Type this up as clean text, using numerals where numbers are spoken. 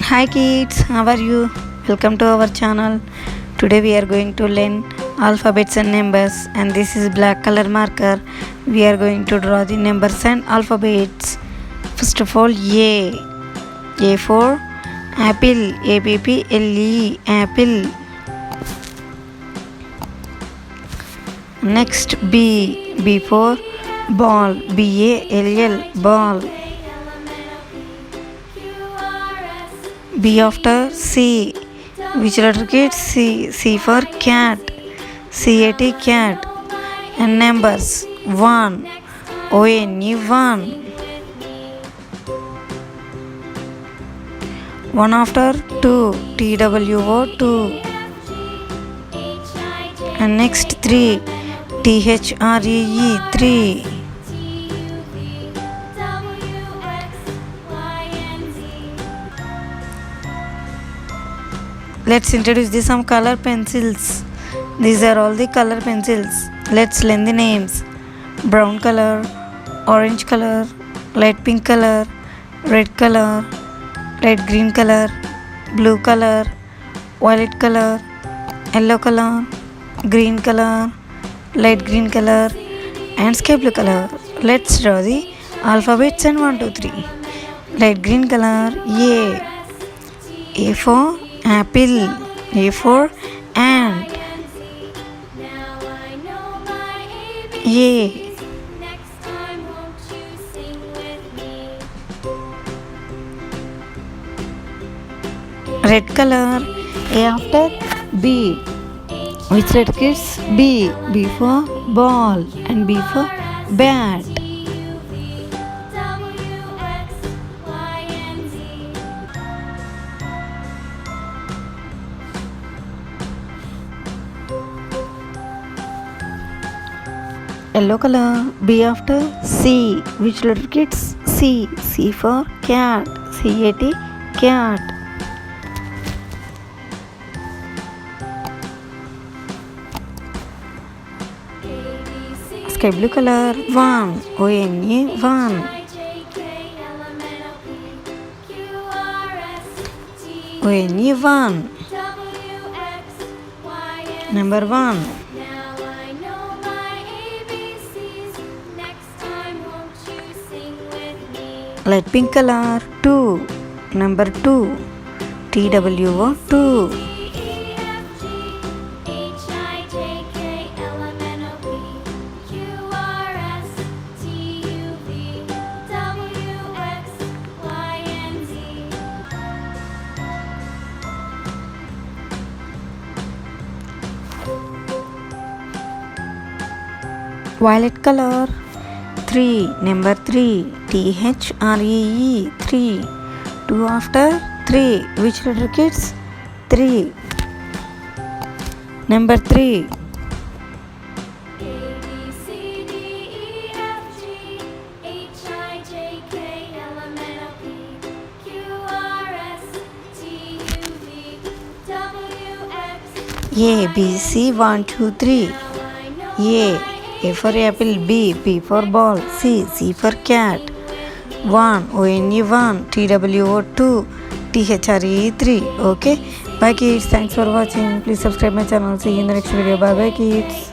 Hi kids, how are you? Welcome to our channel. Today we are going to learn alphabets and numbers, and this is black color marker. We are going to draw the numbers and alphabets. First of all, A for apple, apple, apple. Next B for ball, ball, ball. B after C. Which letter gets C? C for cat. CAT, cat. And numbers 1. ONE, 1. 1 after 2. TWO, 2. And next 3. THREE, 3. Let's introduce some color pencils. These are all the color pencils. Let's learn the names. Brown color, orange color, light pink color, red color, light green color, blue color, violet color, yellow color, green color, light green color, and sky blue color. Let's draw the alphabets and 1, 2, 3. Light green color, A for apple, A for ant, A. Red color, A after B. Which letter gets B? B for ball and B for bat. Yellow color, B after C. Which letter gets C? C for cat, CAT, cat. Sky blue color, 1. ONE, 1. ONE, 1. Number 1. Light pink color, 2. Number 2. TWO, 2. Violet color, 3. Number 3. THREE, 3. 2 after 3. Which letter gets 3? Number 3. A, B, C, 1, 2, 3. A for apple, B for ball, C for cat, 1, ONE, 1, TWO, 2, THRE, 3. Okay, bye kids, thanks for watching. Please subscribe my channel. See you in the next video. Bye bye kids.